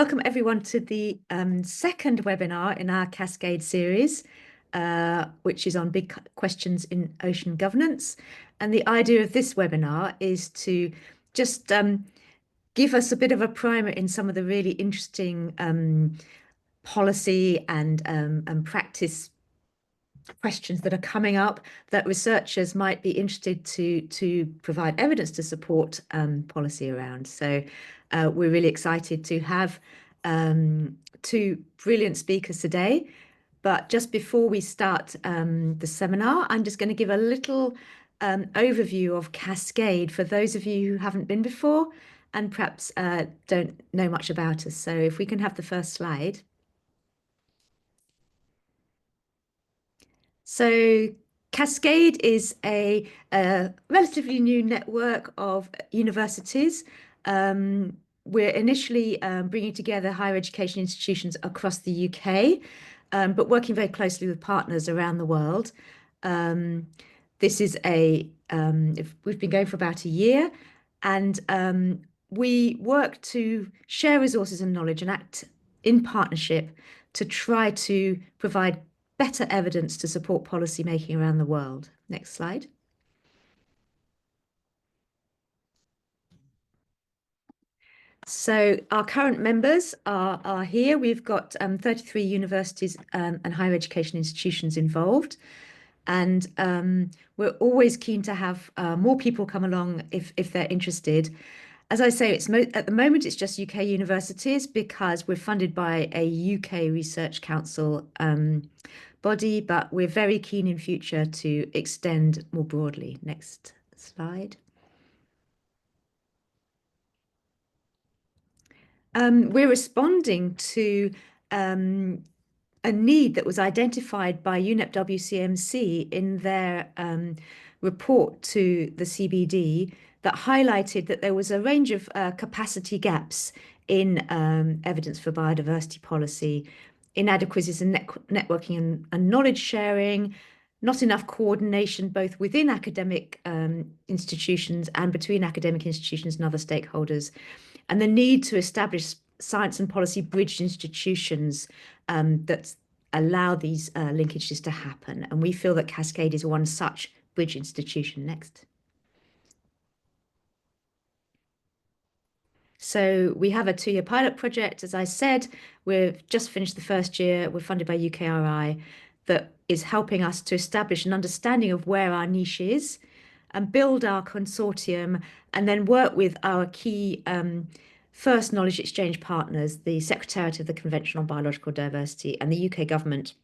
Welcome everyone to the second webinar in our Cascade series, which is on big questions in ocean governance. And the idea of this webinar is to just give us a bit of a primer in some of the really interesting policy and practice questions that are coming up that researchers might be interested to provide evidence to support policy around. So we're really excited to have two brilliant speakers today. But just before we start the seminar, I'm just going to give a little overview of Cascade for those of you who haven't been before and perhaps don't know much about us. So if we can have the first slide. So Cascade is a relatively new network of universities. We're initially bringing together higher education institutions across the UK, but working very closely with partners around the world. This is we've been going for about a year, and we work to share resources and knowledge and act in partnership to try to provide better evidence to support policy making around the world. Next slide. So our current members are here. We've got 33 universities and higher education institutions involved. And we're always keen to have more people come along if they're interested. As I say, at the moment, it's just UK universities because we're funded by a UK Research Council body, but we're very keen in future to extend more broadly. Next slide. We're responding to a need that was identified by UNEP WCMC in their report to the CBD that highlighted that there was a range of capacity gaps in evidence for biodiversity policy, inadequacies in networking and knowledge sharing, not enough coordination both within academic institutions and between academic institutions and other stakeholders, and the need to establish science and policy bridge institutions that allow these linkages to happen. And we feel that Cascade is one such bridge institution. Next. So we have a 2-year pilot project. As I said, we've just finished the first year. We're funded by UKRI that is helping us to establish an understanding of where our niche is and build our consortium and then work with our key first knowledge exchange partners, the Secretariat of the Convention on Biological Diversity and the UK government,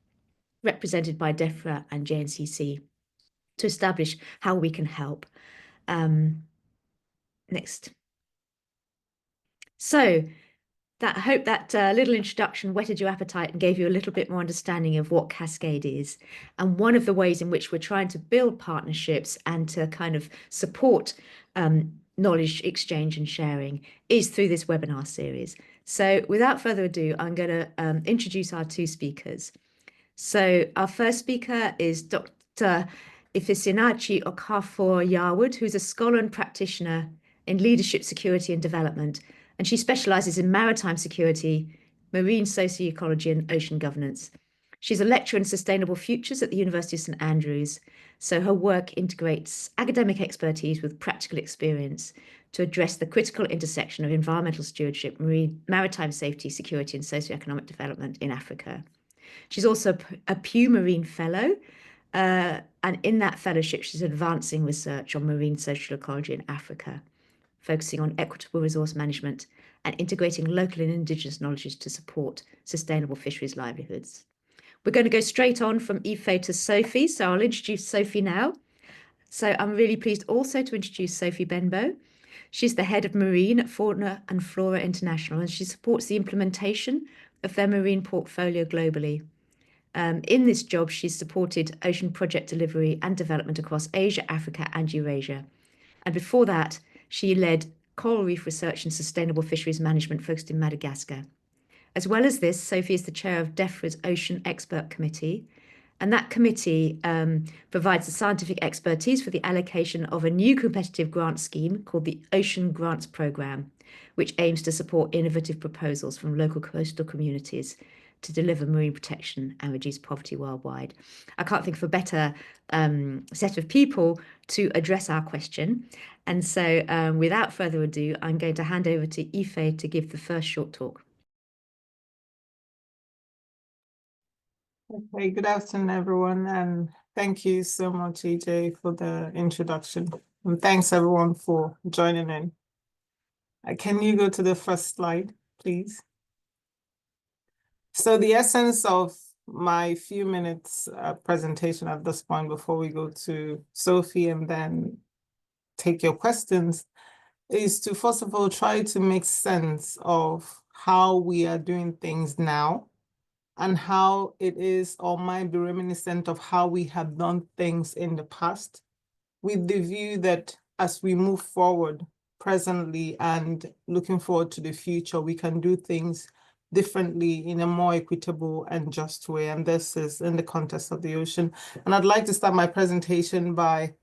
represented by Defra and JNCC, to establish how we can help. Next. So I hope that little introduction whetted your appetite and gave you a little bit more understanding of what Cascade is. And one of the ways in which we're trying to build partnerships and to kind of support knowledge exchange and sharing is through this webinar series. So without further ado, I'm going to introduce our two speakers. So our first speaker is Dr. Ifesinachi Okafor-Yarwood, who's a scholar and practitioner in leadership, security and development. And she specializes in maritime security, marine socioecology and ocean governance. She's a lecturer in sustainable futures at the University of St Andrews. So her work integrates academic expertise with practical experience to address the critical intersection of environmental stewardship, maritime safety, security and socioeconomic development in Africa. She's also a PEW Marine Fellow, and in that fellowship, she's advancing research on marine social ecology in Africa, focusing on equitable resource management and integrating local and indigenous knowledges to support sustainable fisheries livelihoods. We're going to go straight on from Ife to Sophie, so I'll introduce Sophie now. So I'm really pleased also to introduce Sophie Benbow. She's the head of marine at Fauna and Flora International, and she supports the implementation of their marine portfolio globally. In this job, she's supported ocean project delivery and development across Asia, Africa, and Eurasia. And before that, she led coral reef research and sustainable fisheries management focused in Madagascar. As well as this, Sophie is the chair of Defra's Ocean Expert Committee, and that committee provides the scientific expertise for the allocation of a new competitive grant scheme called the Ocean Grants Programme, which aims to support innovative proposals from local coastal communities to deliver marine protection and reduce poverty worldwide. I can't think of a better set of people to address our question. And so without further ado, I'm going to hand over to Ife to give the first short talk. Okay, good afternoon, everyone, and thank you so much, EJ, for the introduction. And thanks, everyone, for joining in. Can you go to the first slide, please? So the essence of my few minutes presentation at this point before we go to Sophie and then take your questions is to, first of all, try to make sense of how we are doing things now and how it is or might be reminiscent of how we have done things in the past, with the view that as we move forward presently and looking forward to the future, we can do things differently in a more equitable and just way. And this is in the context of the ocean. And I'd like to start my presentation by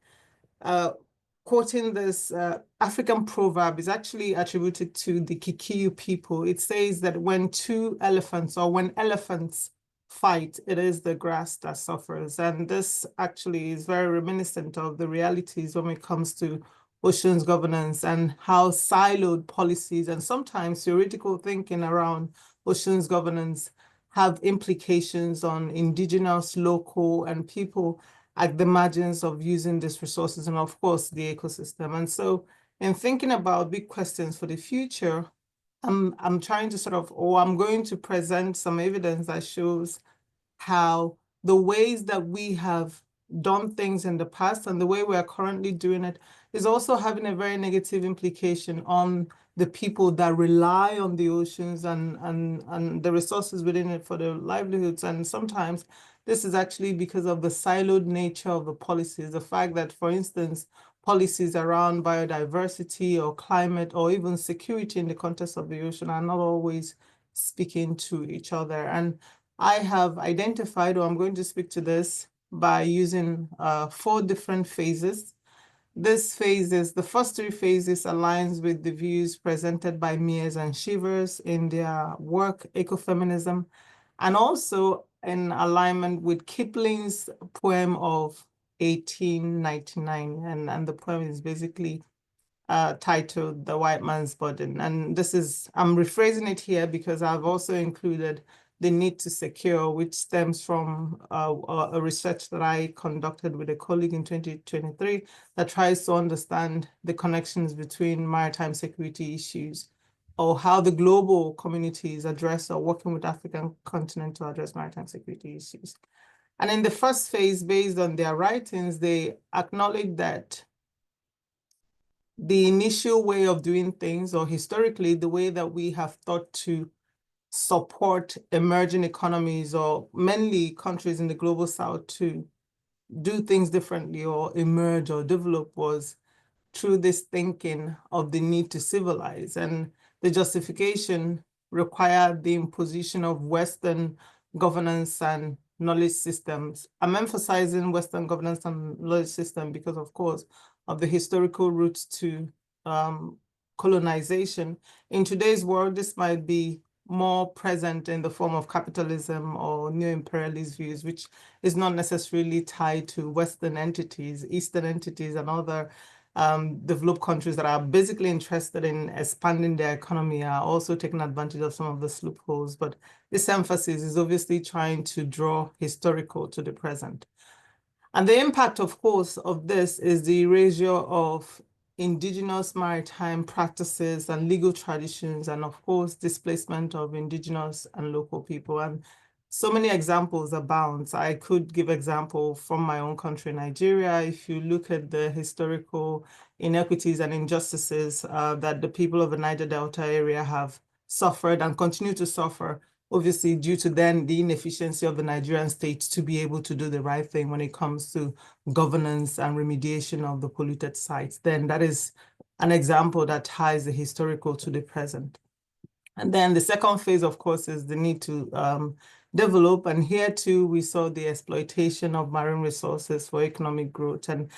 quoting this African proverb. Is actually attributed to the Kikuyu people. It says that when two elephants or when elephants fight, it is the grass that suffers. And this actually is very reminiscent of the realities when it comes to oceans governance and how siloed policies and sometimes theoretical thinking around oceans governance have implications on indigenous, local, and people at the margins of using these resources and, of course, the ecosystem. And so in thinking about big questions for the future, I'm trying to sort of, or I'm going to present some evidence that shows how the ways that we have done things in the past and the way we are currently doing it is also having a very negative implication on the people that rely on the oceans and the resources within it for their livelihoods. And sometimes this is actually because of the siloed nature of the policies, the fact that, for instance, policies around biodiversity or climate or even security in the context of the ocean are not always speaking to each other. And I have identified, or I'm going to speak to this by using 4 different phases. This phase is, the first 3 phases aligns with the views presented by Mears and Shivers in their work, Ecofeminism, and also in alignment with Kipling's poem of 1899. And the poem is basically titled The White Man's Burden. And this is, I'm rephrasing it here because I've also included the need to secure, which stems from a research that I conducted with a colleague in 2023 that tries to understand the connections between maritime security issues or how the global communities address or working with the African continent to address maritime security issues. And in the first phase, based on their writings, they acknowledge that the initial way of doing things, or historically, the way that we have thought to support emerging economies or mainly countries in the global south to do things differently or emerge or develop was through this thinking of the need to civilize. And the justification required the imposition of Western governance and knowledge systems. I'm emphasizing Western governance and knowledge system because, of course, of the historical roots to colonization. In today's world, this might be more present in the form of capitalism or neo-imperialist views, which is not necessarily tied to Western entities, Eastern entities, and other developed countries that are basically interested in expanding their economy are also taking advantage of some of the loopholes. But this emphasis is obviously trying to draw historical to the present. And the impact, of course, of this is the erasure of indigenous maritime practices and legal traditions, and of course, displacement of indigenous and local people. And so many examples abound. I could give example from my own country, Nigeria. If you look at the historical inequities and injustices that the people of the Niger Delta area have suffered and continue to suffer, obviously due to then the inefficiency of the Nigerian state to be able to do the right thing when it comes to governance and remediation of the polluted sites, then that is an example that ties the historical to the present. And then the second phase, of course, is the need to develop. And here too, we saw the exploitation of marine resources for economic growth. And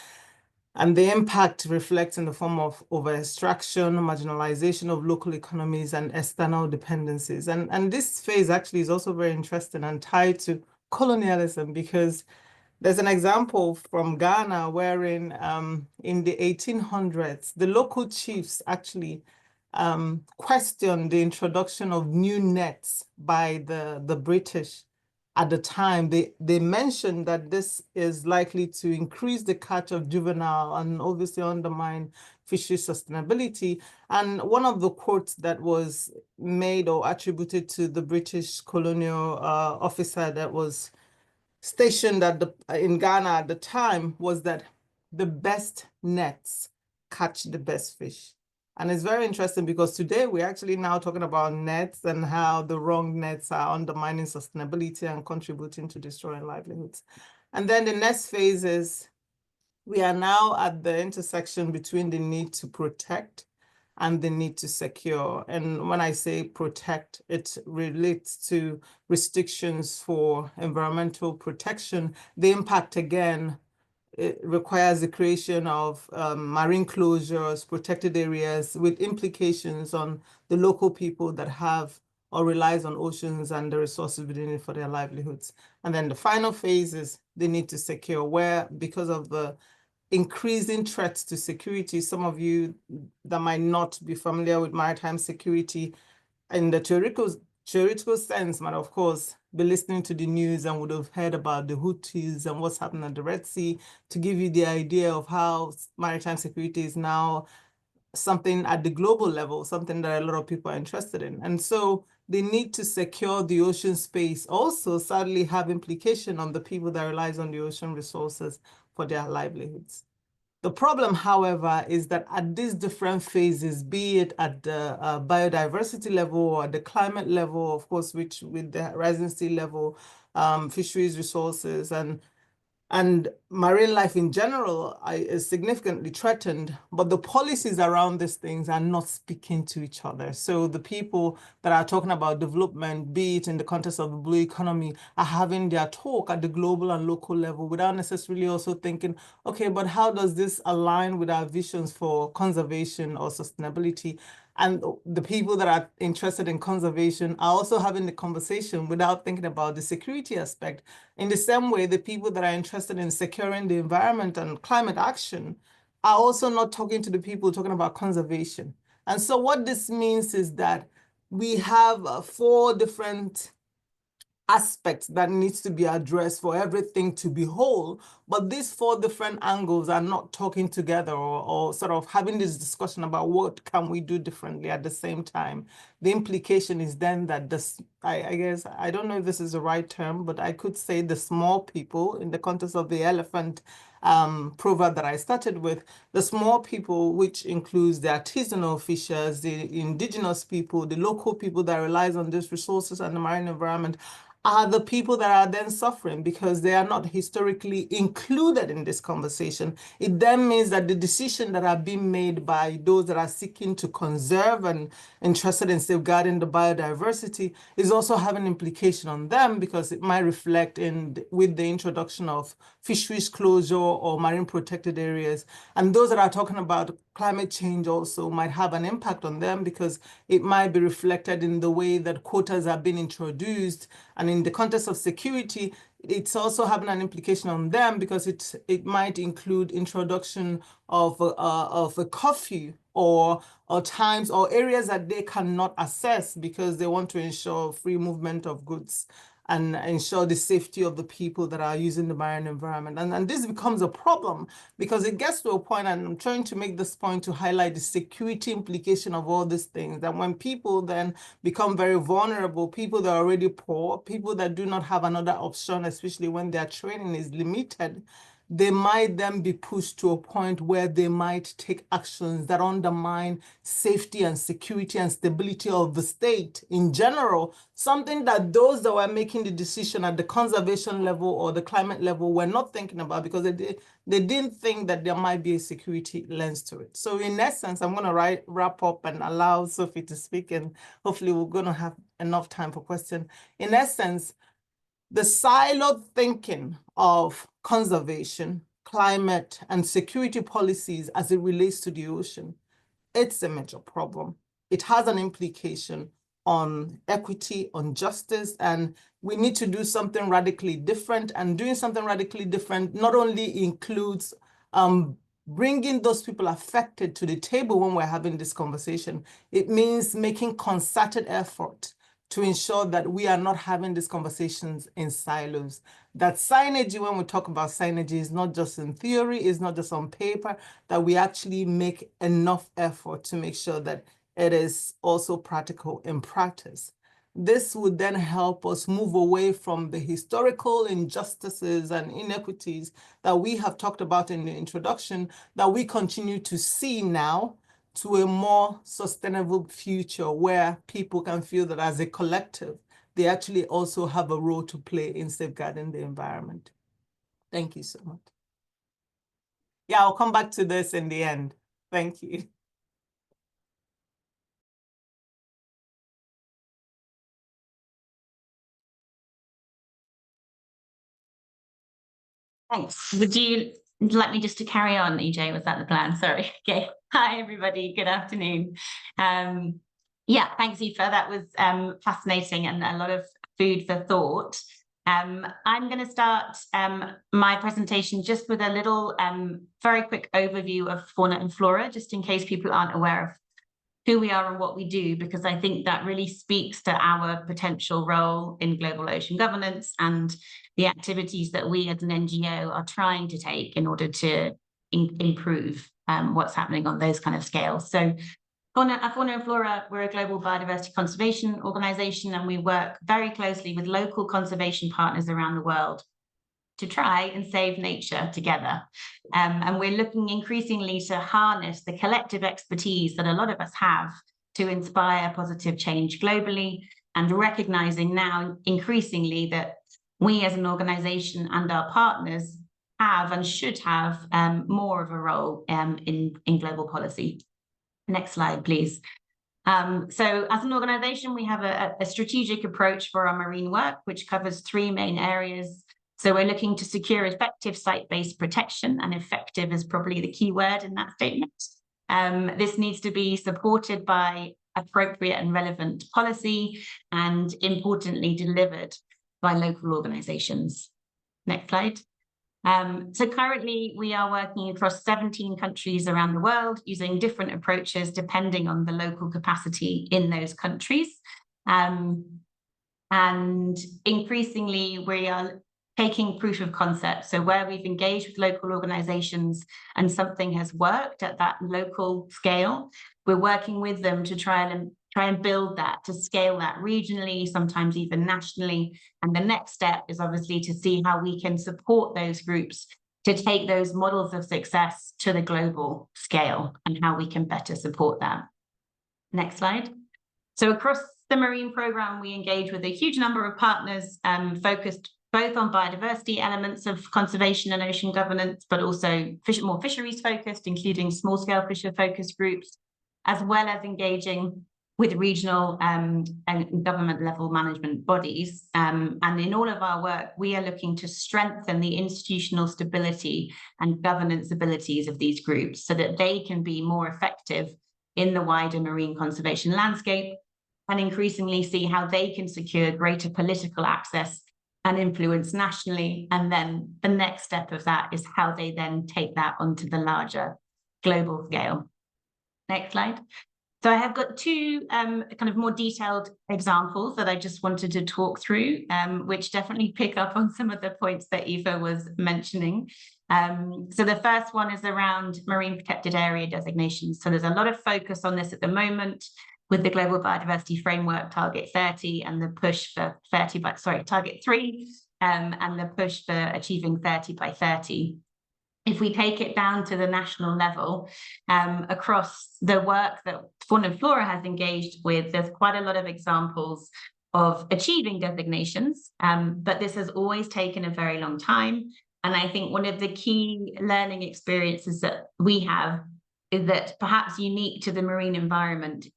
And the impact reflects in the form of over-extraction, marginalization of local economies, and external dependencies. And this phase actually is also very interesting and tied to colonialism, because there's an example from Ghana wherein in the 1800s, the local chiefs actually questioned the introduction of new nets by the British at the time. They mentioned that this is likely to increase the catch of juvenile and obviously undermine fishery sustainability. And one of the quotes that was made or attributed to the British colonial officer that was stationed in Ghana at the time was that the best nets catch the best fish. And it's very interesting because today we're actually now talking about nets and how the wrong nets are undermining sustainability and contributing to destroying livelihoods. And then the next phase is we are now at the intersection between the need to protect and the need to secure. And when I say protect, it relates to restrictions for environmental protection. The impact, again, it requires the creation of marine closures, protected areas with implications on the local people that have or relies on oceans and the resources within it for their livelihoods. And then the final phase is the need to secure, where because of the increasing threats to security, some of you that might not be familiar with maritime security in the theoretical sense might, of course, be listening to the news and would have heard about the Houthis and what's happening at the Red Sea to give you the idea of how maritime security is now something at the global level, something that a lot of people are interested in. And so the need to secure the ocean space also sadly have implication on the people that relies on the ocean resources for their livelihoods. The problem, however, is that at these different phases, be it at the biodiversity level or at the climate level, of course, which with the rising sea level, fisheries resources and marine life in general is significantly threatened, but the policies around these things are not speaking to each other. So the people that are talking about development, be it in the context of the blue economy, are having their talk at the global and local level without necessarily also thinking, okay, but how does this align with our visions for conservation or sustainability? And the people that are interested in conservation are also having the conversation without thinking about the security aspect. In the same way, the people that are interested in securing the environment and climate action are also not talking to the people talking about conservation. And so what this means is that we have 4 different aspects that needs to be addressed for everything to be whole, but these 4 different angles are not talking together or sort of having this discussion about what can we do differently at the same time. The implication is then that this, I guess, I don't know if this is the right term, but I could say the small people in the context of the elephant proverb that I started with, the small people, which includes the artisanal fishers, the indigenous people, the local people that relies on these resources and the marine environment, are the people that are then suffering because they are not historically included in this conversation. It then means that the decisions that are being made by those that are seeking to conserve and interested in safeguarding the biodiversity is also having implication on them because it might reflect with the introduction of fisheries closure or marine protected areas. And those that are talking about climate change also might have an impact on them because it might be reflected in the way that quotas are being introduced. And in the context of security, it's also having an implication on them because it might include introduction of a curfew or times or areas that they cannot access because they want to ensure free movement of goods and ensure the safety of the people that are using the marine environment. And this becomes a problem because it gets to a point, and I'm trying to make this point to highlight the security implication of all these things, that when people then become very vulnerable, people that are already poor, people that do not have another option, especially when their training is limited, they might then be pushed to a point where they might take actions that undermine safety and security and stability of the state in general, something that those that were making the decision at the conservation level or the climate level were not thinking about because they didn't think that there might be a security lens to it. So in essence, I'm going to wrap up and allow Sophie to speak, and hopefully we're going to have enough time for questions. In essence, the siloed thinking of conservation climate and security policies as it relates to the ocean, it's a major problem. It has an implication on equity, on justice, and we need to do something radically different. And doing something radically different not only includes bringing those people affected to the table when we're having this conversation, it means making concerted effort to ensure that we are not having these conversations in silos. That synergy, when we talk about synergy, is not just in theory, is not just on paper, that we actually make enough effort to make sure that it is also practical in practice. This would then help us move away from the historical injustices and inequities that we have talked about in the introduction, that we continue to see now, to a more sustainable future where people can feel that as a collective, they actually also have a role to play in safeguarding the environment. Thank you so much. Yeah, I'll come back to this in the end. Thank you. Thanks. Would you like me just to carry on, EJ? Was that the plan? Sorry. Okay. Hi, everybody. Good afternoon. Yeah, thanks, Aoife. That was fascinating and a lot of food for thought. I'm going to start my presentation just with a little very quick overview of fauna and flora, just in case people aren't aware of who we are and what we do, because I think that really speaks to our potential role in global ocean governance and the activities that we as an NGO are trying to take in order to improve what's happening on those kind of scales. So Fauna and Flora, we're a global biodiversity conservation organisation, and we work very closely with local conservation partners around the world to try and save nature together. And we're looking increasingly to harness the collective expertise that a lot of us have to inspire positive change globally, and recognizing now increasingly that we as an organisation and our partners have and should have more of a role in global policy. Next slide, please. So as an organisation, we have a strategic approach for our marine work, which covers three main areas. So we're looking to secure effective site-based protection, and effective is probably the key word in that statement. This needs to be supported by appropriate and relevant policy, and importantly, delivered by local organisations. Next slide. So currently we are working across 17 countries around the world using different approaches depending on the local capacity in those countries. And increasingly we are taking proof of concept. So where we've engaged with local organizations and something has worked at that local scale, we're working with them to try and build that, to scale that regionally, sometimes even nationally. And the next step is obviously to see how we can support those groups to take those models of success to the global scale, and how we can better support that. Next slide. So across the marine program, we engage with a huge number of partners focused both on biodiversity elements of conservation and ocean governance, but also more fisheries focused, including small-scale fisher focused groups, as well as engaging with regional and government level management bodies. And in all of our work, we are looking to strengthen the institutional stability and governance abilities of these groups so that they can be more effective in the wider marine conservation landscape, and increasingly see how they can secure greater political access and influence nationally. And then the next step of that is how they then take that onto the larger global scale. Next slide. So I have got two kind of more detailed examples that I just wanted to talk through, which definitely pick up on some of the points that Aoife was mentioning. So the first one is around marine protected area designations. So there's a lot of focus on this at the moment with the Global Biodiversity Framework Target 30 and the push for Target 3 and the push for achieving 30 by 30. If we take it down to the national level, across the work that Fauna and Flora has engaged with, there's quite a lot of examples of achieving designations, but this has always taken a very long time. And I think one of the key learning experiences that we have is that, perhaps unique to the marine environment,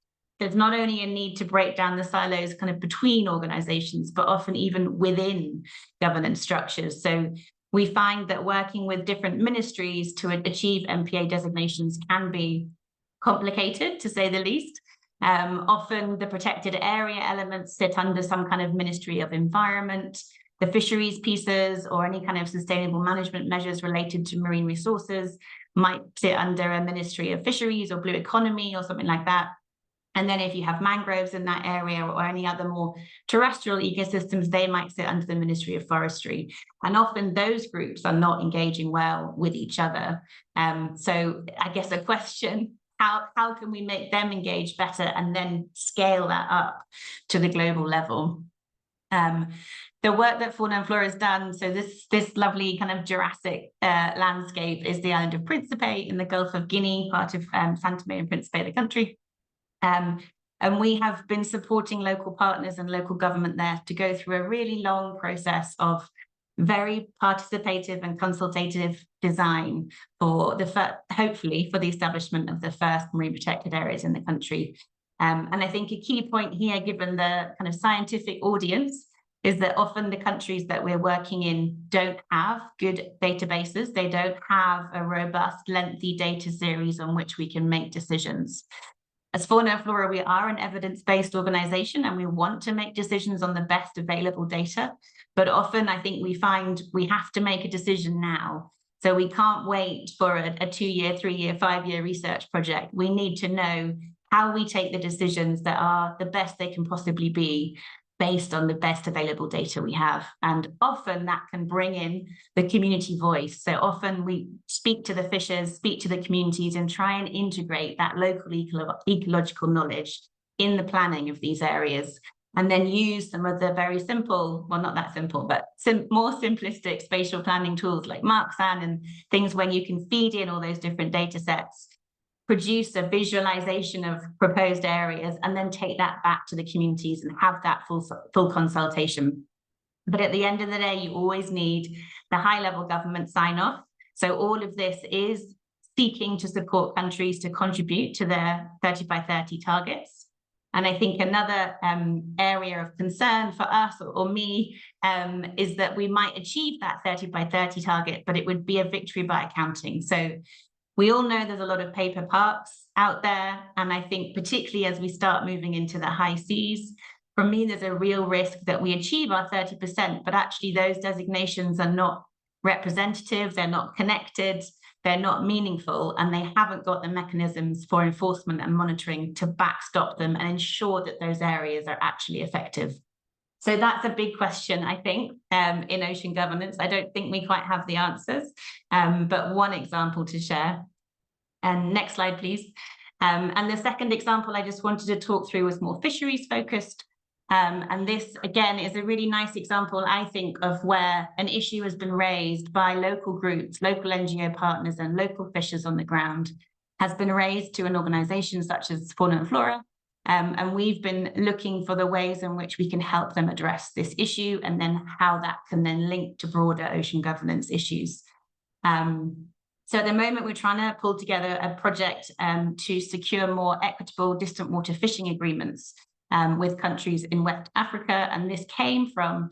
there's not only a need to break down the silos kind of between organizations, but often even within governance structures. So we find that working with different ministries to achieve MPA designations can be complicated, to say the least. Often the protected area elements sit under some kind of Ministry of Environment. The fisheries pieces or any kind of sustainable management measures related to marine resources might sit under a Ministry of Fisheries or Blue Economy or something like that. And then if you have mangroves in that area or any other more terrestrial ecosystems, they might sit under the Ministry of Forestry. And often those groups are not engaging well with each other. So I guess a question, how can we make them engage better and then scale that up to the global level? The work that Fauna and Flora has done, so this lovely kind of Jurassic landscape is the island of Principe in the Gulf of Guinea, part of Santa Maria and Principe, the country. And we have been supporting local partners and local government there to go through a really long process of very participative and consultative design for hopefully for the establishment of the first marine protected areas in the country. And I think a key point here, given the kind of scientific audience, is that often the countries that we're working in don't have good databases. They don't have a robust, lengthy data series on which we can make decisions. As Fauna and Flora, we are an evidence-based organization and we want to make decisions on the best available data. But often I think we find we have to make a decision now. So we can't wait for a 2-year, 3-year, 5-year research project. We need to know how we take the decisions that are the best they can possibly be based on the best available data we have. And often that can bring in the community voice. So often we speak to the fishers, speak to the communities and try and integrate that local ecological knowledge in the planning of these areas. And then use some of the very simple, well, not that simple, but more simplistic spatial planning tools like Marksan and things when you can feed in all those different data sets, produce a visualization of proposed areas, and then take that back to the communities and have that full consultation. But at the end of the day, you always need the high-level government sign-off. So all of this is seeking to support countries to contribute to their 30 by 30 targets. And I think another area of concern for us or me is that we might achieve that 30 by 30 target, but it would be a victory by accounting. So we all know there's a lot of paper parks out there. And I think particularly as we start moving into the high seas, for me, there's a real risk that we achieve our 30%, but actually those designations are not representative, they're not connected, they're not meaningful, and they haven't got the mechanisms for enforcement and monitoring to backstop them and ensure that those areas are actually effective. So that's a big question, I think, in ocean governance. I don't think we quite have the answers, but one example to share. And next slide, please. And the second example I just wanted to talk through was more fisheries focused. And this, again, is a really nice example, I think, of where an issue has been raised by local groups, local NGO partners and local fishers on the ground, has been raised to an organization such as Fauna and Flora. And we've been looking for the ways in which we can help them address this issue and then how that can then link to broader ocean governance issues. So at the moment, we're trying to pull together a project to secure more equitable distant water fishing agreements with countries in West Africa. And this came from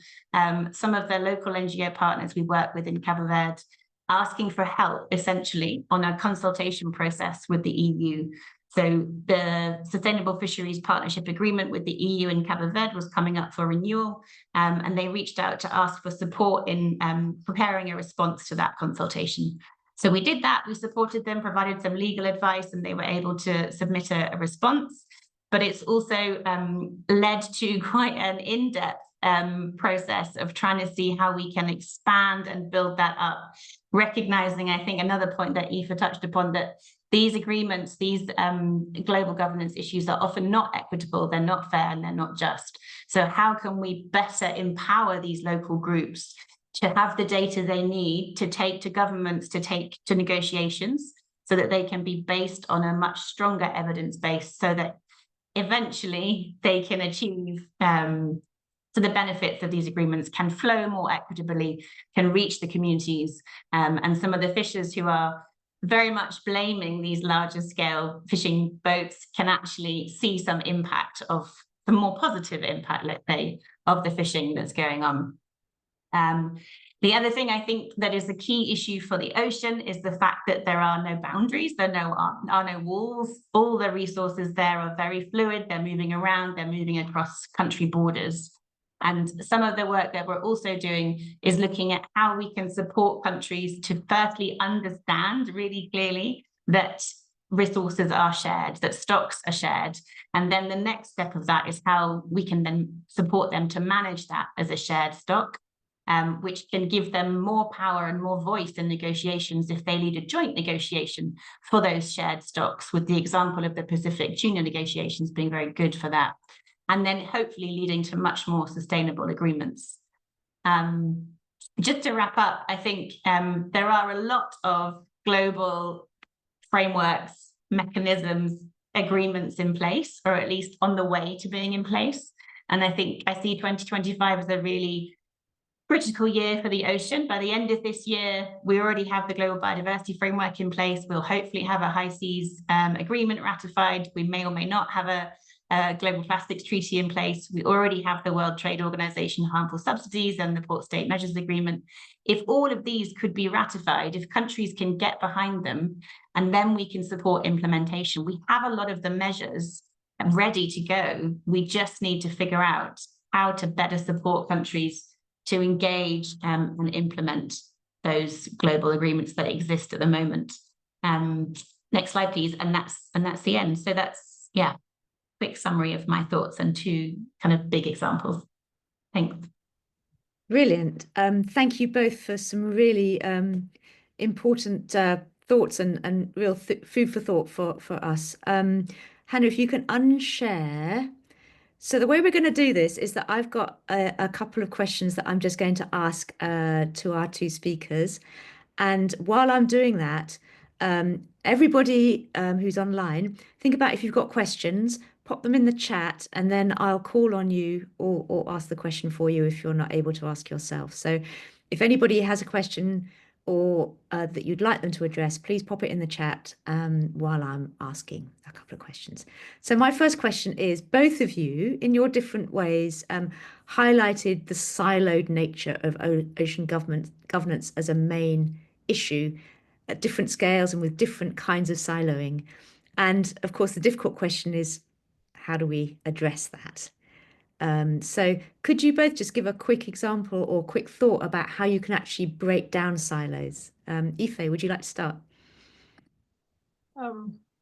some of the local NGO partners we work with in Cabo Verde, asking for help, essentially, on a consultation process with the EU. So the Sustainable Fisheries Partnership Agreement with the EU and Cabo Verde was coming up for renewal, and they reached out to ask for support in preparing a response to that consultation. So we did that, we supported them, provided some legal advice, and they were able to submit a response. But it's also led to quite an in-depth process of trying to see how we can expand and build that up, recognizing, I think, another point that Ife touched upon, that these agreements, these global governance issues are often not equitable, they're not fair, and they're not just. So how can we better empower these local groups to have the data they need to take to governments, to take to negotiations, so that they can be based on a much stronger evidence base, so that eventually they can achieve so the benefits of these agreements can flow more equitably, can reach the communities, and some of the fishers who are very much blaming these larger scale fishing boats can actually see some impact of the more positive impact, let's say, of the fishing that's going on. The other thing I think that is a key issue for the ocean is the fact that there are no boundaries, there are no walls. All the resources there are very fluid, they're moving around, they're moving across country borders. And some of the work that we're also doing is looking at how we can support countries to firstly understand really clearly that resources are shared, that stocks are shared. And then the next step of that is how we can then support them to manage that as a shared stock, which can give them more power and more voice in negotiations if they lead a joint negotiation for those shared stocks, with the example of the Pacific Tuna negotiations being very good for that. And then hopefully leading to much more sustainable agreements. Just to wrap up, I think there are a lot of global frameworks, mechanisms, agreements in place, or at least on the way to being in place. And I think I see 2025 as a really critical year for the ocean. By the end of this year, we already have the Global Biodiversity Framework in place. We'll hopefully have a high seas agreement ratified. We may or may not have a Global Plastics Treaty in place. We already have the World Trade Organization harmful subsidies and the Port State Measures Agreement. If all of these could be ratified, if countries can get behind them, and then we can support implementation. We have a lot of the measures ready to go. We just need to figure out how to better support countries to engage and implement those global agreements that exist at the moment. Next slide, please. And that's the end. So that's, yeah, quick summary of my thoughts and two kind of big examples. Thanks. Brilliant. Thank you both for some really important thoughts and real food for thought for us. Hannah, if you can unshare. So the way we're going to do this is that I've got a couple of questions that I'm just going to ask to our two speakers. And while I'm doing that, everybody who's online, think about if you've got questions, pop them in the chat, and then I'll call on you or ask the question for you if you're not able to ask yourself. So if anybody has a question or that you'd like them to address, please pop it in the chat while I'm asking a couple of questions. So my first question is, both of you, in your different ways, highlighted the siloed nature of ocean governance as a main issue at different scales and with different kinds of siloing. And of course, the difficult question is, how do we address that? So could you both just give a quick example or quick thought about how you can actually break down silos? Ife, would you like to start?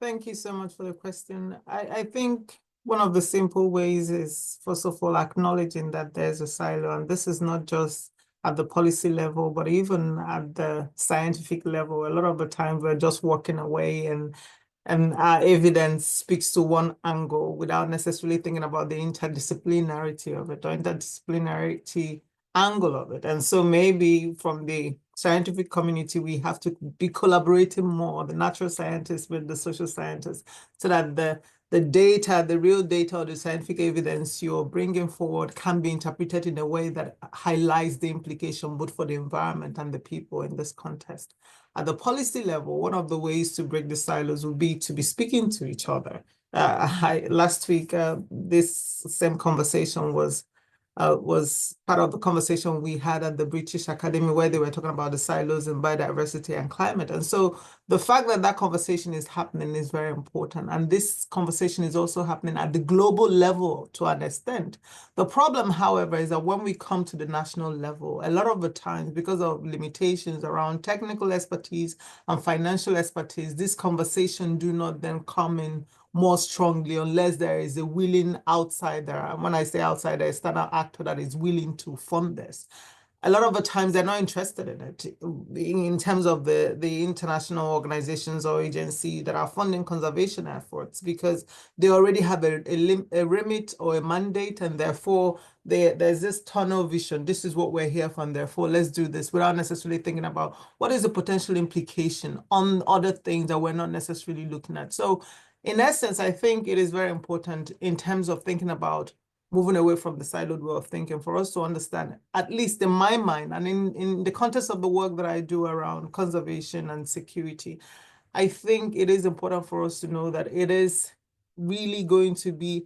Thank you so much for the question. I think one of the simple ways is, first of all, acknowledging that there's a silo, and this is not just at the policy level, but even at the scientific level. A lot of the time we're just walking away and our evidence speaks to one angle without necessarily thinking about the interdisciplinarity of it or interdisciplinarity angle of it. And so maybe from the scientific community, we have to be collaborating more, the natural scientists with the social scientists, so that the data, the real data or the scientific evidence you're bringing forward can be interpreted in a way that highlights the implication both for the environment and the people in this context. At the policy level, one of the ways to break the silos would be to be speaking to each other. Last week, this same conversation was part of the conversation we had at the British Academy, where they were talking about the silos in biodiversity and climate. And so the fact that that conversation is happening is very important. And this conversation is also happening at the global level to an extent. The problem, however, is that when we come to the national level, a lot of the times, because of limitations around technical expertise and financial expertise, this conversation do not then come in more strongly unless there is a willing outsider. And when I say outsider, a external actor that is willing to fund this. A lot of the times they're not interested in it in terms of the international organizations or agencies that are funding conservation efforts, because they already have a remit or a mandate, and therefore there's this tunnel vision. This is what we're here for, and therefore let's do this, without necessarily thinking about what is the potential implication on other things that we're not necessarily looking at. So in essence, I think it is very important in terms of thinking about moving away from the siloed way of thinking, for us to understand, at least in my mind, and in the context of the work that I do around conservation and security, I think it is important for us to know that it is really going to be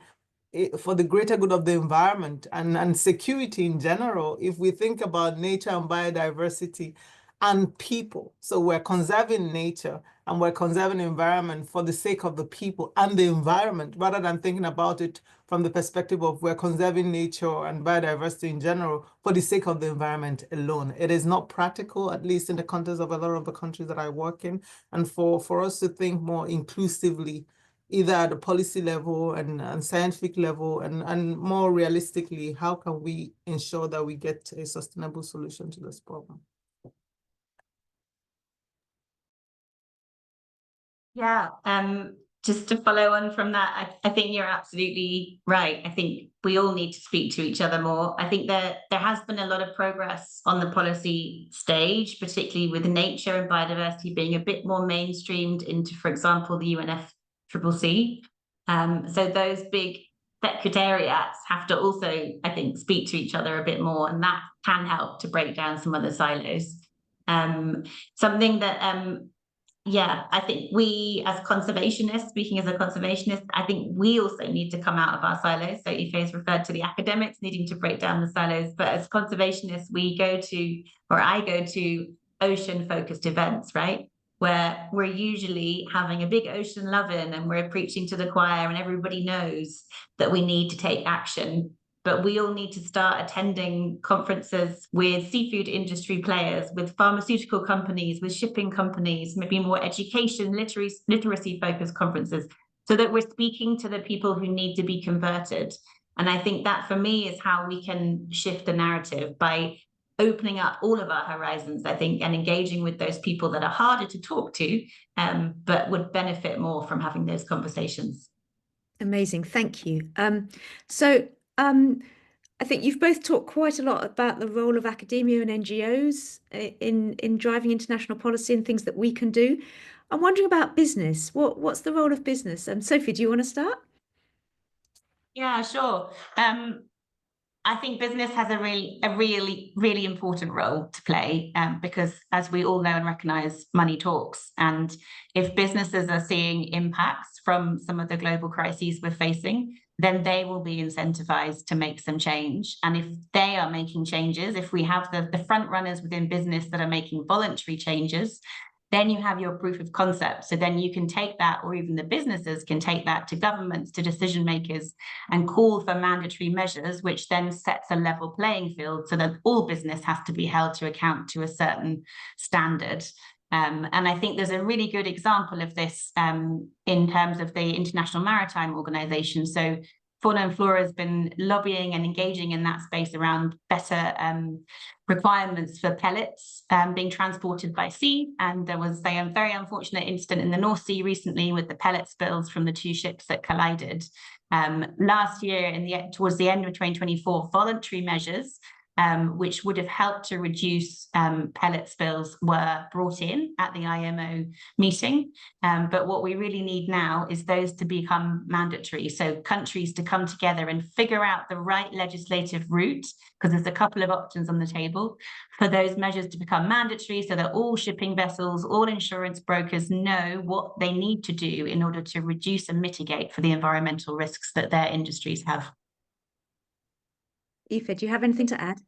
for the greater good of the environment and security in general, if we think about nature and biodiversity and people. So we're conserving nature and we're conserving the environment for the sake of the people and the environment, rather than thinking about it from the perspective of we're conserving nature and biodiversity in general for the sake of the environment alone. It is not practical, at least in the context of a lot of the countries that I work in. And for us to think more inclusively, either at the policy level and scientific level, and more realistically, how can we ensure that we get a sustainable solution to this problem? Yeah, just to follow on from that, I think you're absolutely right. I think we all need to speak to each other more. I think there has been a lot of progress on the policy stage, particularly with nature and biodiversity being a bit more mainstreamed into, for example, the UNFCCC. So those big secretariats have to also, I think, speak to each other a bit more, and that can help to break down some of the silos. Something that yeah, I think we as conservationists, speaking as a conservationist, I think we also need to come out of our silos. So Ife has referred to the academics needing to break down the silos, but as conservationists, I go to ocean-focused events, right? Where we're usually having a big ocean loving and we're preaching to the choir and everybody knows that we need to take action. But we all need to start attending conferences with seafood industry players, with pharmaceutical companies, with shipping companies, maybe more education, literacy focused conferences, so that we're speaking to the people who need to be converted. And I think that for me is how we can shift the narrative, by opening up all of our horizons, I think, and engaging with those people that are harder to talk to, but would benefit more from having those conversations. Amazing, thank you. I think you've both talked quite a lot about the role of academia and NGOs in driving international policy and things that we can do. I'm wondering about business. What's the role of business? Sophie, do you want to start? Yeah, sure. I think business has a really important role to play, because, as we all know and recognise, money talks. And if businesses are seeing impacts from some of the global crises we're facing, then they will be incentivized to make some change. And if they are making changes, if we have the front runners within business that are making voluntary changes, then you have your proof of concept. So then you can take that, or even the businesses can take that to governments, to decision makers, and call for mandatory measures, which then sets a level playing field so that all business has to be held to account to a certain standard. And I think there's a really good example of this in terms of the International Maritime Organization. So Fauna Flora has been lobbying and engaging in that space around better requirements for pellets being transported by sea. And there was a very unfortunate incident in the North Sea recently with the pellet spills from the two ships that collided. Last year, towards the end of 2024, voluntary measures which would have helped to reduce pellet spills were brought in at the IMO meeting. But what we really need now is those to become mandatory. So countries to come together and figure out the right legislative route, because there's a couple of options on the table, for those measures to become mandatory, so that all shipping vessels, all insurance brokers know what they need to do in order to reduce and mitigate for the environmental risks that their industries have. Ife, do you have anything to add?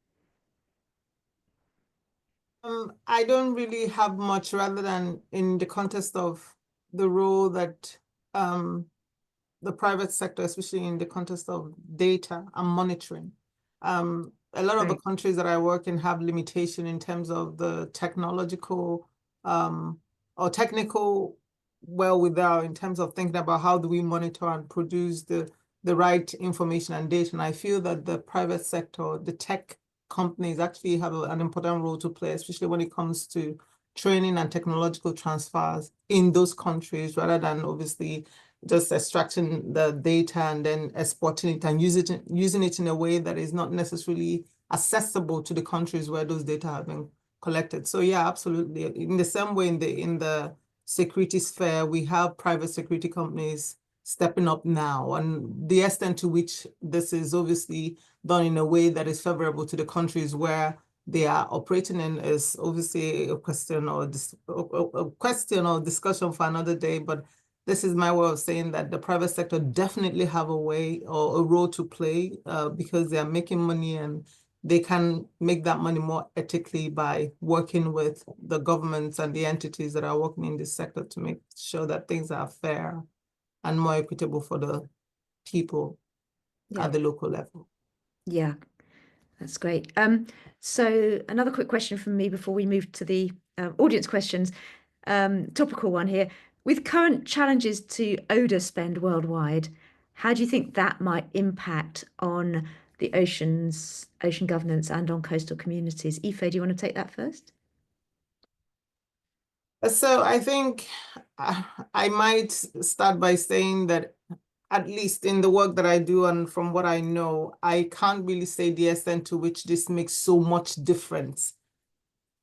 I don't really have much, rather than in the context of the role that the private sector, especially in the context of data and monitoring. A lot of the countries that I work in have limitation in terms of the technological or technical wherewithal in terms of thinking about how do we monitor and produce the right information and data. And I feel that the private sector, the tech companies actually have an important role to play, especially when it comes to training and technological transfers in those countries, rather than obviously just extracting the data and then exporting it and using it in a way that is not necessarily accessible to the countries where those data have been collected. So yeah, absolutely. In the same way, in the security sphere, we have private security companies stepping up now, and the extent to which this is obviously done in a way that is favorable to the countries where they are operating in is obviously a question or discussion for another day. But this is my way of saying that the private sector definitely have a way or a role to play because they are making money and they can make that money more ethically by working with the governments and the entities that are working in this sector to make sure that things are fair and more equitable for the people at the local level. Yeah, that's great. So another quick question from me before we move to the audience questions. Topical one here. With current challenges to odor spend worldwide, how do you think that might impact on the ocean governance and on coastal communities? Ife, do you want to take that first? So I think I might start by saying that at least in the work that I do and from what I know, I can't really say the extent to which this makes so much difference.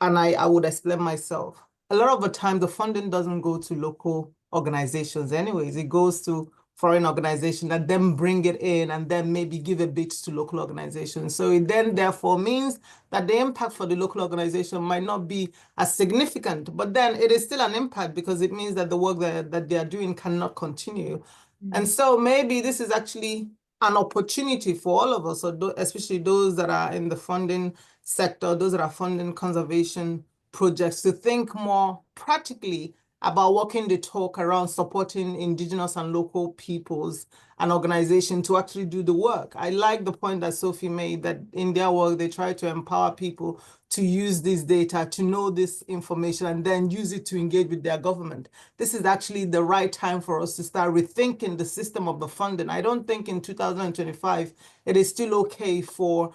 And I would explain myself. A lot of the time, the funding doesn't go to local organizations anyways. It goes to foreign organizations that then bring it in and then maybe give a bit to local organizations. So it then therefore means that the impact for the local organization might not be as significant, but then it is still an impact because it means that the work that they are doing cannot continue. And so maybe this is actually an opportunity for all of us, especially those that are in the funding sector, those that are funding conservation projects, to think more practically about walking the talk around supporting indigenous and local peoples and organizations to actually do the work. I like the point that Sophie made that in their work, they try to empower people to use this data, to know this information, and then use it to engage with their government. This is actually the right time for us to start rethinking the system of the funding. I don't think in 2025, it is still okay for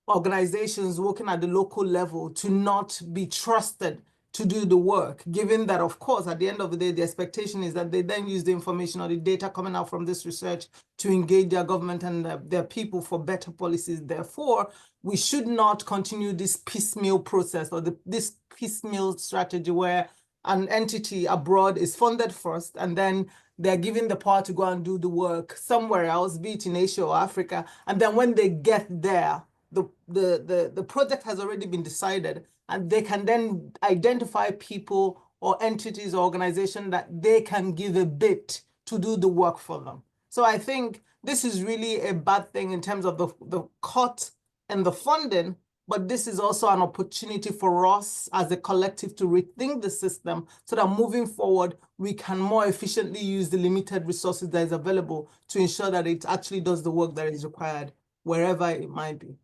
organizations working at the local level to not be trusted to do the work, given that, of course, at the end of the day, the expectation is that they then use the information or the data coming out from this research to engage their government and their people for better policies. Therefore, we should not continue this piecemeal process or this piecemeal strategy where an entity abroad is funded first and then they're given the power to go and do the work somewhere else, be it in Asia or Africa. And then when they get there, the project has already been decided, and they can then identify people or entities or organizations that they can give a bit to do the work for them. So I think this is really a bad thing in terms of the cut and the funding, but this is also an opportunity for us as a collective to rethink the system so that moving forward, we can more efficiently use the limited resources that is available to ensure that it actually does the work that is required wherever it might be.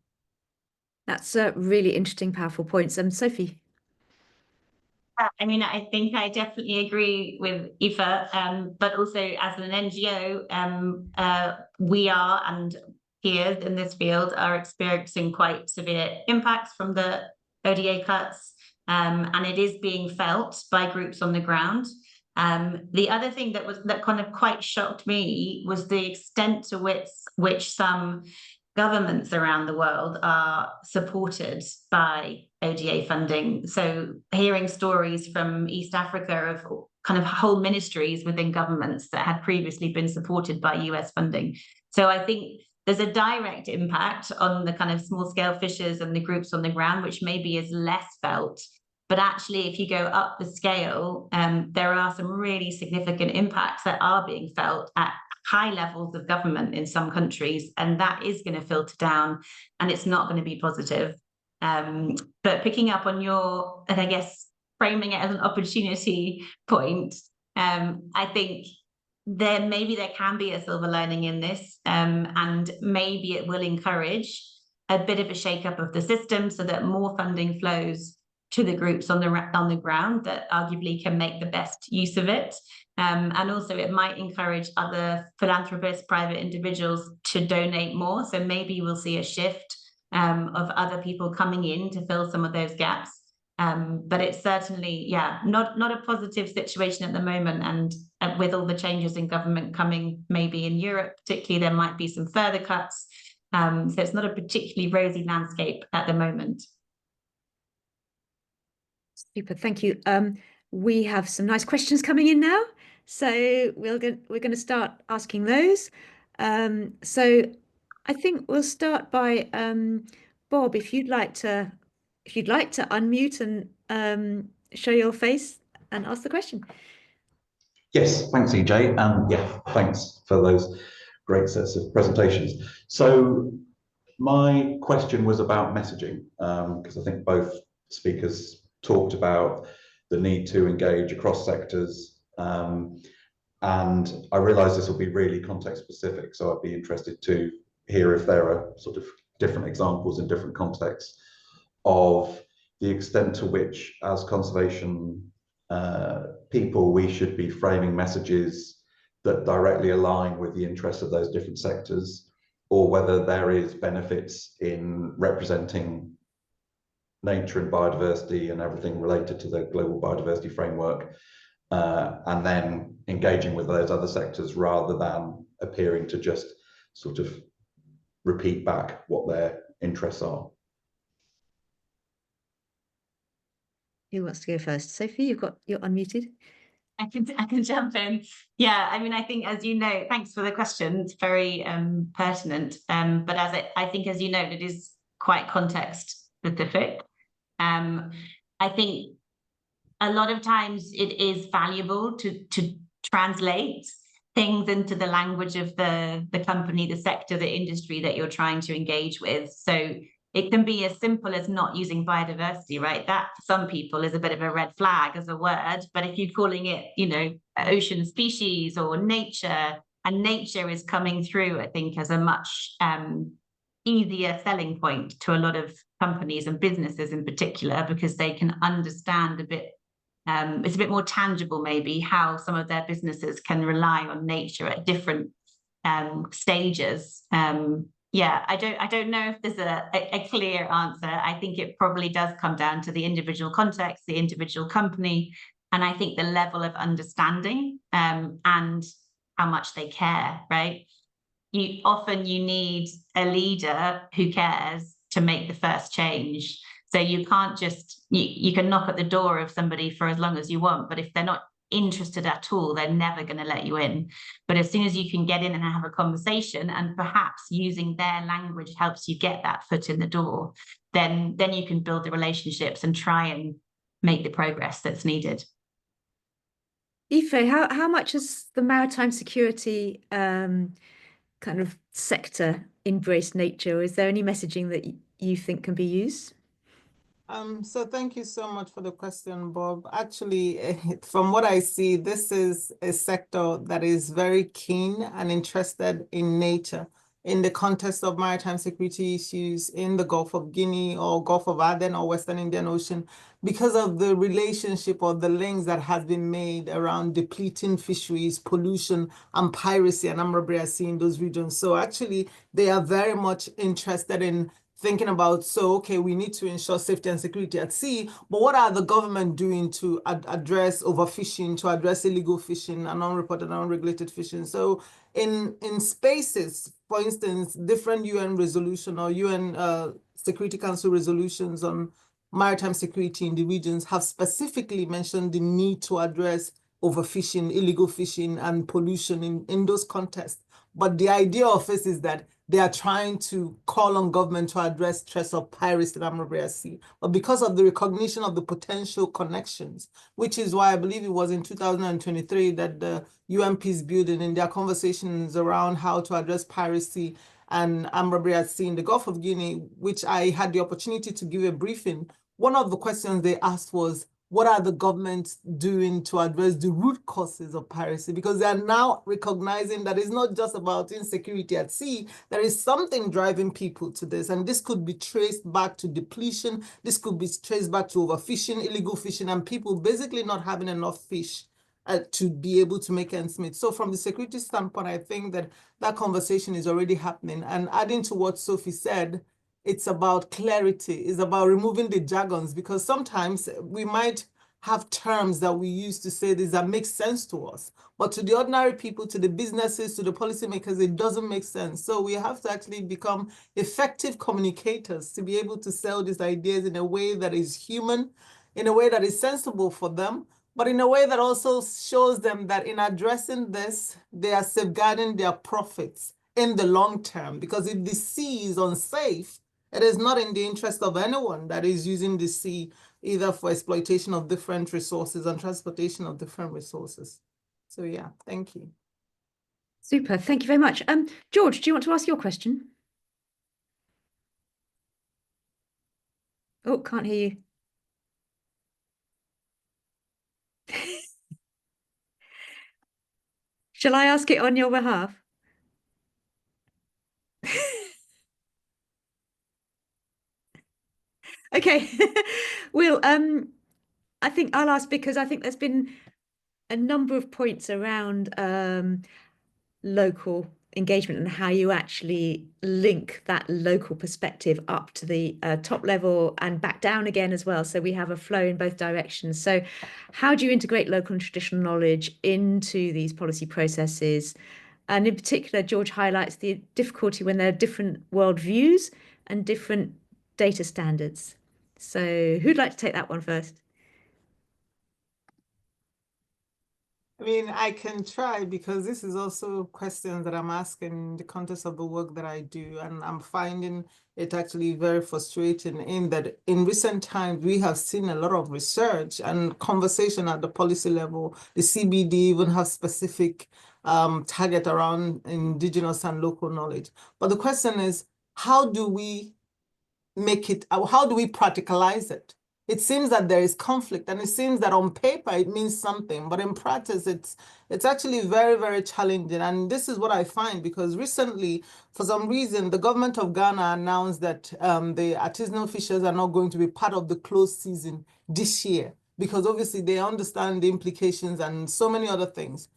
That's a really interesting, powerful points. Sophie. I mean, I think I definitely agree with Ife, but also as an NGO, we are and peers in this field are experiencing quite severe impacts from the ODA cuts, and it is being felt by groups on the ground. The other thing that kind of quite shocked me was the extent to which some governments around the world are supported by ODA funding. So hearing stories from East Africa of kind of whole ministries within governments that had previously been supported by US funding. So I think there's a direct impact on the kind of small scale fishers and the groups on the ground, which maybe is less felt. But actually, if you go up the scale, there are some really significant impacts that are being felt at high levels of government in some countries, and that is going to filter down, and it's not going to be positive. But picking up on your, and I guess framing it as an opportunity point, I think maybe there can be a silver lining in this, and maybe it will encourage a bit of a shake-up of the system so that more funding flows to the groups on the ground that arguably can make the best use of it. And also it might encourage other philanthropists, private individuals to donate more. So maybe we'll see a shift of other people coming in to fill some of those gaps. But it's certainly, not a positive situation at the moment. And with all the changes in government coming, maybe in Europe particularly, there might be some further cuts. So it's not a particularly rosy landscape at the moment. Super, thank you. We have some nice questions coming in now, so we're going to start asking those. So I think we'll start by Bob, if you'd like to unmute and show your face and ask the question. Yes, thanks, EJ. And yeah, thanks for those great sets of presentations. So my question was about messaging, because I think both speakers talked about the need to engage across sectors. And I realise this will be really context specific, so I'd be interested to hear if there are sort of different examples in different contexts of the extent to which, as conservation people, we should be framing messages that directly align with the interests of those different sectors, or whether there is benefits in representing nature and biodiversity and everything related to the global biodiversity framework, and then engaging with those other sectors rather than appearing to just sort of repeat back what their interests are. Who wants to go first? Sophie, you're unmuted. I can jump in. Yeah, I mean, I think, as you know, thanks for the question. It's very pertinent. But I think, as you know, it is quite context specific. I think a lot of times it is valuable to translate things into the language of the company, the sector, the industry that you're trying to engage with. So it can be as simple as not using biodiversity, right? That for some people is a bit of a red flag as a word, but if you're calling it, you know, ocean species or nature, and nature is coming through, I think, as a much easier selling point to a lot of companies and businesses in particular, because they can understand a bit, it's a bit more tangible maybe how some of their businesses can rely on nature at different stages. Yeah, I don't know if there's a clear answer. I think it probably does come down to the individual context, the individual company, and I think the level of understanding and how much they care, right? You need a leader who cares to make the first change. So you can't just, you can knock at the door of somebody for as long as you want, but if they're not interested at all, they're never going to let you in. But as soon as you can get in and have a conversation, and perhaps using their language helps you get that foot in the door, then you can build the relationships and try and make the progress that's needed. Ife, how much has the maritime security kind of sector embraced nature? Is there any messaging that you think can be used? So thank you so much for the question, Bob. Actually, from what I see, this is a sector that is very keen and interested in nature in the context of maritime security issues in the Gulf of Guinea or Gulf of Aden or Western Indian Ocean, because of the relationship or the links that has been made around depleting fisheries, pollution, and piracy and Amrabria Sea in those regions. So actually, they are very much interested in thinking about, so, okay, we need to ensure safety and security at sea, but what are the government doing to address overfishing, to address illegal fishing and unreported and unregulated fishing? So in spaces, for instance, different UN resolution or UN Security Council resolutions on maritime security in the regions have specifically mentioned the need to address overfishing, illegal fishing, and pollution in those contexts. But the idea of this is that they are trying to call on government to address threats of piracy in Amrabria Sea. But because of the recognition of the potential connections, which is why I believe it was in 2023 that the UN Peace Building, in their conversations around how to address piracy and Amrabria Sea in the Gulf of Guinea, which I had the opportunity to give a briefing, one of the questions they asked was, what are the governments doing to address the root causes of piracy? Because they are now recognizing that it's not just about insecurity at sea. There is something driving people to this. And this could be traced back to depletion. This could be traced back to overfishing, illegal fishing, and people basically not having enough fish to be able to make ends meet. So from the security standpoint, I think that that conversation is already happening. And adding to what Sophie said, it's about clarity, it's about removing the jargons, because sometimes we might have terms that we use to say this that make sense to us, but to the ordinary people, to the businesses, to the policymakers, it doesn't make sense. So we have to actually become effective communicators to be able to sell these ideas in a way that is human, in a way that is sensible for them, but in a way that also shows them that in addressing this, they are safeguarding their profits in the long term. Because if the sea is unsafe, it is not in the interest of anyone that is using the sea, either for exploitation of different resources and transportation of different resources. So yeah, thank you. Super, thank you very much. George, do you want to ask your question? Oh, can't hear you. Shall I ask it on your behalf? Okay. Well, I think I'll ask because I think there's been a number of points around local engagement and how you actually link that local perspective up to the top level and back down again as well. So we have a flow in both directions. So how do you integrate local and traditional knowledge into these policy processes? And in particular, George highlights the difficulty when there are different worldviews and different data standards. So who'd like to take that one first? I mean, I can try because this is also questions that I'm asking in the context of the work that I do. And I'm finding it actually very frustrating in that in recent times, we have seen a lot of research and conversation at the policy level. The CBD even has specific target around indigenous and local knowledge. But the question is, how do we make it, how do we practicalize it? It seems that there is conflict, and it seems that on paper it means something, but in practice it's actually very, very challenging. And this is what I find, because recently, for some reason, the government of Ghana announced that the artisanal fishers are not going to be part of the closed season this year, because obviously they understand the implications and so many other things.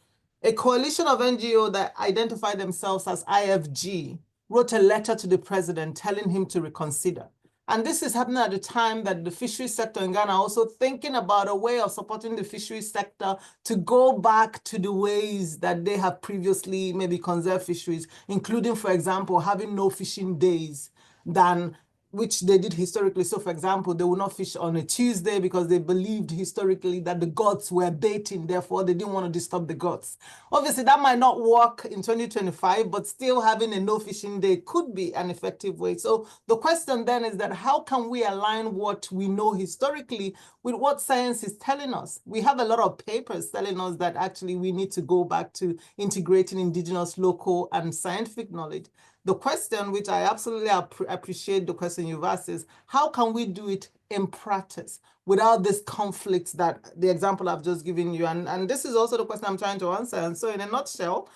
A coalition of NGOs that identify themselves as IFG wrote a letter to the president telling him to reconsider. And this is happening at the time that the fisheries sector in Ghana also thinking about a way of supporting the fisheries sector to go back to the ways that they have previously maybe conserved fisheries, including, for example, having no fishing days than which they did historically. So, for example, they would not fish on a Tuesday because they believed historically that the gods were baiting, therefore they didn't want to disturb the gods. Obviously, that might not work in 2025, but still having a no fishing day could be an effective way. So the question then is that how can we align what we know historically with what science is telling us? We have a lot of papers telling us that actually we need to go back to integrating indigenous, local, and scientific knowledge. The question, which I absolutely appreciate the question you've asked, is how can we do it in practice without this conflict that the example I've just given you? And this is also the question I'm trying to answer. And so in a nutshell,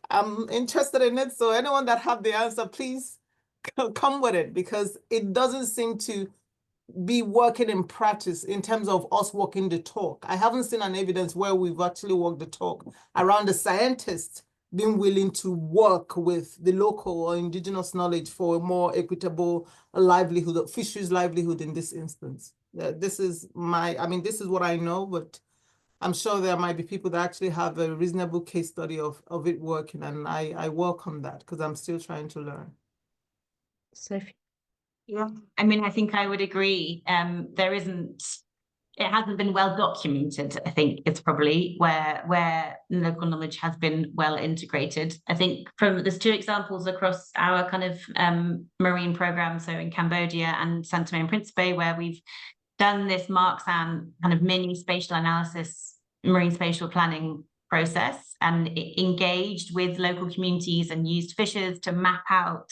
I'm interested in it. So anyone that have the answer, please come with it, because it doesn't seem to be working in practice in terms of us walking the talk. I haven't seen an evidence where we've actually walked the talk around the scientists being willing to work with the local or indigenous knowledge for a more equitable livelihood, fisheries livelihood in this instance. This is this is what I know, but I'm sure there might be people that actually have a reasonable case study of it working, and I welcome that because I'm still trying to learn. Sophie? Yeah, I mean, I think I would agree. It hasn't been well documented. I think it's probably where local knowledge has been well integrated. I think there's two examples across our kind of marine program, so in Cambodia and Saint Tome and Principe, where we've done this Marxan kind of mini spatial analysis, marine spatial planning process, and engaged with local communities and used fishers to map out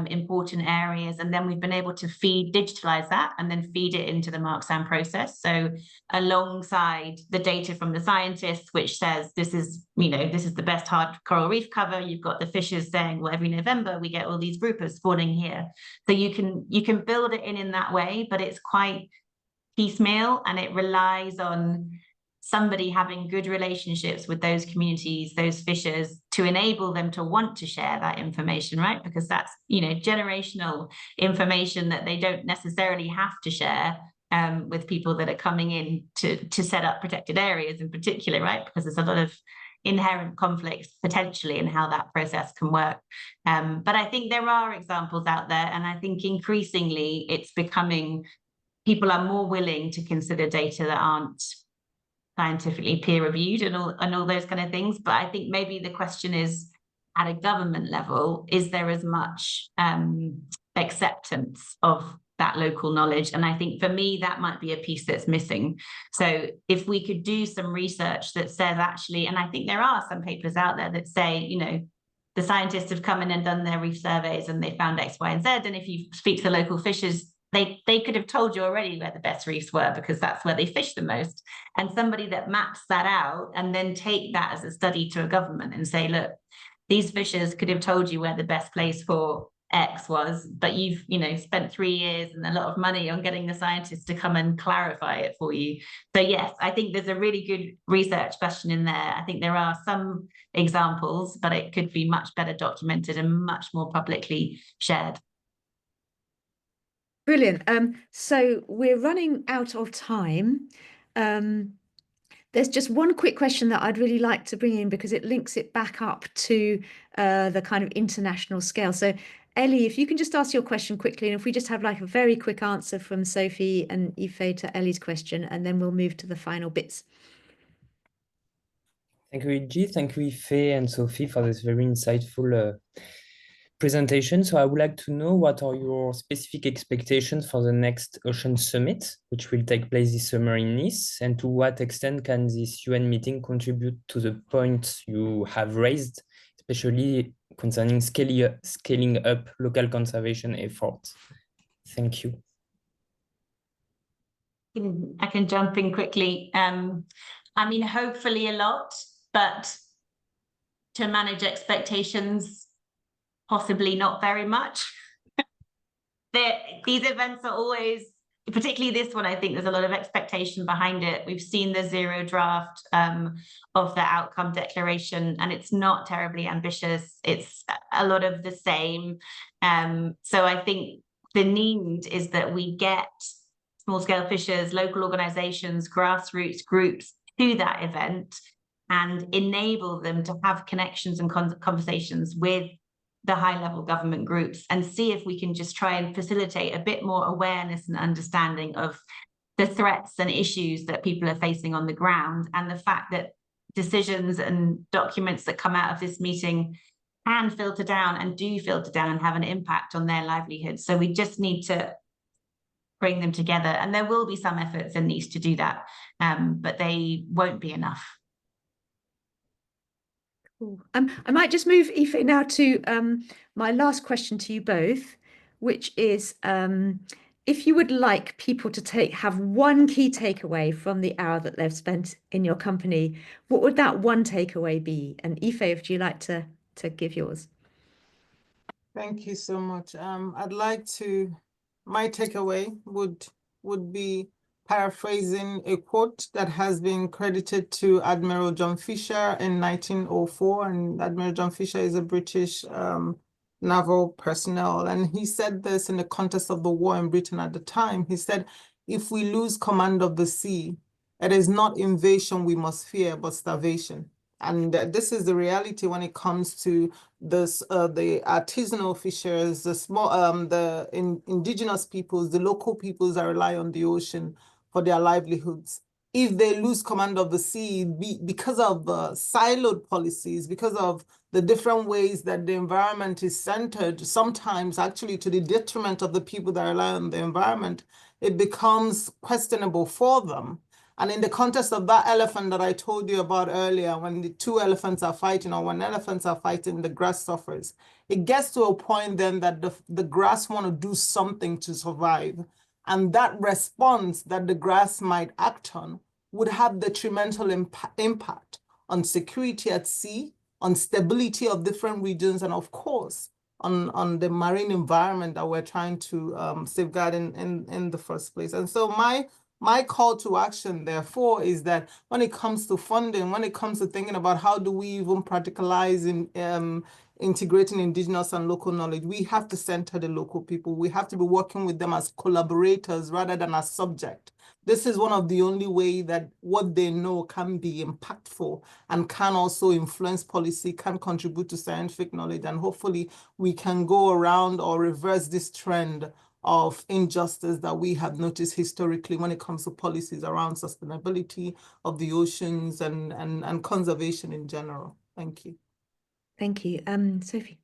important areas, and then we've been able to digitalize that and then feed it into the Marxan process. So alongside the data from the scientists, which says this is the best hard coral reef cover, you've got the fishers saying, well, every November we get all these groupers spawning here. So you can build it in that way, but it's quite piecemeal, and it relies on somebody having good relationships with those communities, those fishers, to enable them to want to share that information, right? Because that's, generational information that they don't necessarily have to share with people that are coming in to set up protected areas in particular, right? Because there's a lot of inherent conflicts potentially in how that process can work. But I think there are examples out there, and I think increasingly it's becoming, people are more willing to consider data that aren't scientifically peer-reviewed and all those kind of things. But I think maybe the question is, at a government level, is there as much acceptance of that local knowledge. And I think for me, that might be a piece that's missing. So if we could do some research that says actually, and I think there are some papers out there that say, you know, the scientists have come in and done their reef surveys and they found X, Y, and Z. And if you speak to the local fishers, they could have told you already where the best reefs were because that's where they fish the most. And somebody that maps that out and then take that as a study to a government and say, look, these fishers could have told you where the best place for X was, but you've, you know, spent 3 years and a lot of money on getting the scientists to come and clarify it for you. So yes, I think there's a really good research question in there. I think there are some examples, but it could be much better documented and much more publicly shared. Brilliant. So we're running out of time. There's just one quick question that I'd really like to bring in because it links it back up to the kind of international scale. So Ellie, if you can just ask your question quickly, and if we just have like a very quick answer from Sophie and Ife to Ellie's question, and then we'll move to the final bits. Thank you, Iji. Thank you, Ife and Sophie, for this very insightful presentation. So I would like to know what are your specific expectations for the next Ocean Summit, which will take place this summer in Nice, and to what extent can this UN meeting contribute to the points you have raised, especially concerning scaling up local conservation efforts? Thank you. I can jump in quickly. I mean, hopefully a lot, but to manage expectations, possibly not very much. These events are always, particularly this one, I think there's a lot of expectation behind it. We've seen the zero draft of the outcome declaration, and it's not terribly ambitious. It's a lot of the same. So I think the need is that we get small-scale fishers, local organizations, grassroots groups to that event and enable them to have connections and conversations with the high-level government groups and see if we can just try and facilitate a bit more awareness and understanding of the threats and issues that people are facing on the ground, and the fact that decisions and documents that come out of this meeting can filter down and do filter down and have an impact on their livelihoods. So we just need to bring them together, and there will be some efforts in Nice to do that, but they won't be enough. Cool. I might just move, Ife, now to my last question to you both, which is if you would like people to have one key takeaway from the hour that they've spent in your company, what would that one takeaway be? And Ife, would you like to give yours? Thank you so much. I'd like to, my takeaway would be paraphrasing a quote that has been credited to Admiral John Fisher in 1904. And Admiral John Fisher is a British naval personnel. And he said this in the context of the war in Britain at the time. He said, if we lose command of the sea, it is not invasion we must fear, but starvation. And this is the reality when it comes to this, the artisanal fishers, the small, indigenous peoples, the local peoples that rely on the ocean for their livelihoods. If they lose command of the sea because of siloed policies, because of the different ways that the environment is centered, sometimes actually to the detriment of the people that rely on the environment, it becomes questionable for them. And in the context of that elephant that I told you about earlier, when the two elephants are fighting, or when elephants are fighting, the grass suffers. It gets to a point then that the grass want to do something to survive. And that response that the grass might act on would have detrimental impact on security at sea, on stability of different regions, and of course, on the marine environment that we're trying to safeguard in the first place. And so my call to action, therefore, is that when it comes to funding, when it comes to thinking about how do we even practicalize in integrating indigenous and local knowledge, we have to center the local people. We have to be working with them as collaborators rather than as subject. This is one of the only ways that what they know can be impactful and can also influence policy, can contribute to scientific knowledge, and hopefully we can go around or reverse this trend of injustice that we have noticed historically when it comes to policies around sustainability of the oceans and conservation in general. Thank you. Thank you. Sophie.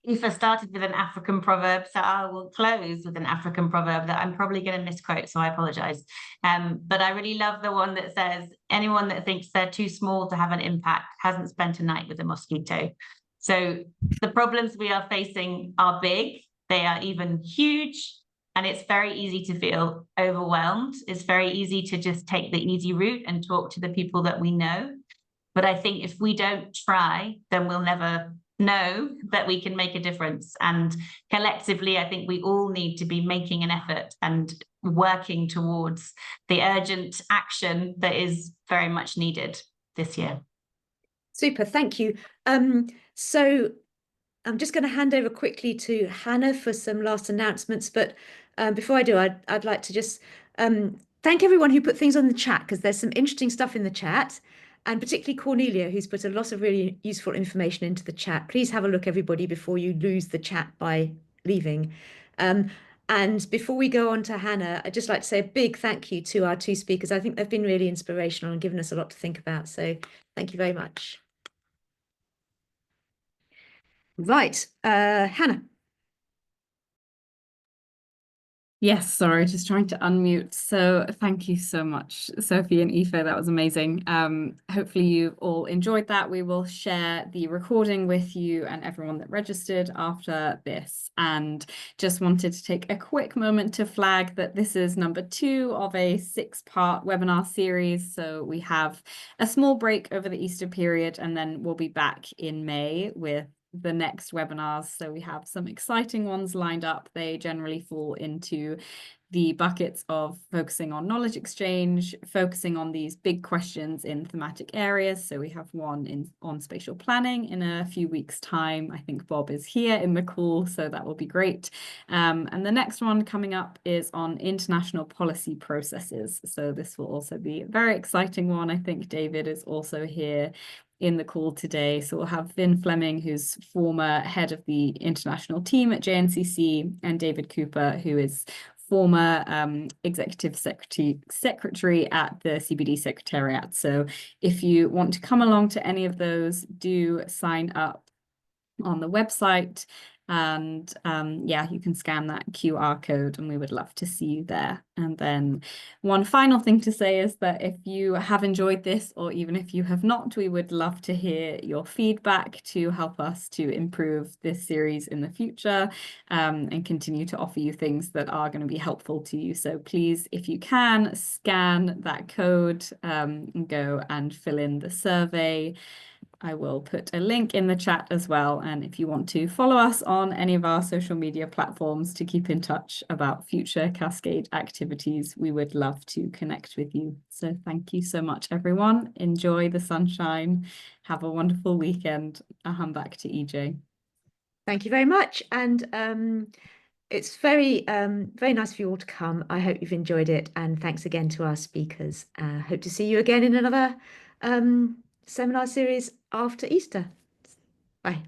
Ife started with an African proverb, so I will close with an African proverb that I'm probably going to misquote, so I apologize. But I really love the one that says, anyone that thinks they're too small to have an impact hasn't spent a night with a mosquito. So the problems we are facing are big, they are even huge, and it's very easy to feel overwhelmed. It's very easy to just take the easy route and talk to the people that we know. But I think if we don't try, then we'll never know that we can make a difference. And collectively, I think we all need to be making an effort and working towards the urgent action that is very much needed this year. Super, thank you. So I'm just going to hand over quickly to Hannah for some last announcements. But before I do, I'd like to just thank everyone who put things on the chat, because there's some interesting stuff in the chat. And particularly Cornelia, who's put a lot of really useful information into the chat. Please have a look, everybody, before you lose the chat by leaving. And before we go on to Hannah, I'd just like to say a big thank you to our two speakers. I think they've been really inspirational and given us a lot to think about. So thank you very much. Right, Hannah. Yes, sorry, just trying to unmute. So thank you so much, Sophie and Ife. That was amazing. Hopefully you've all enjoyed that. We will share the recording with you and everyone that registered after this. And just wanted to take a quick moment to flag that this is number 2 of a 6-part webinar series. So we have a small break over the Easter period, and then we'll be back in May with the next webinars. So we have some exciting ones lined up. They generally fall into the buckets of focusing on knowledge exchange, focusing on these big questions in thematic areas. So we have one on spatial planning in a few weeks' time. I think Bob is here in the call, so that will be great. And the next one coming up is on international policy processes. So this will also be a very exciting one. I think David is also here in the call today. So we'll have Vin Fleming, who's former head of the international team at JNCC, and David Cooper, who is former executive secretary at the CBD Secretariat. So if you want to come along to any of those, do sign up on the website. And yeah, you can scan that QR code and we would love to see you there. And then one final thing to say is that if you have enjoyed this, or even if you have not, we would love to hear your feedback to help us to improve this series in the future, and continue to offer you things that are going to be helpful to you. So please, if you can, scan that code and go and fill in the survey. I will put a link in the chat as well. And if you want to follow us on any of our social media platforms to keep in touch about future Cascade activities, we would love to connect with you. So thank you so much, everyone. Enjoy the sunshine. Have a wonderful weekend. I'll hand back to EJ. Thank you very much. And it's very nice for you all to come. I hope you've enjoyed it. And thanks again to our speakers. Hope to see you again in another seminar series after Easter. Bye.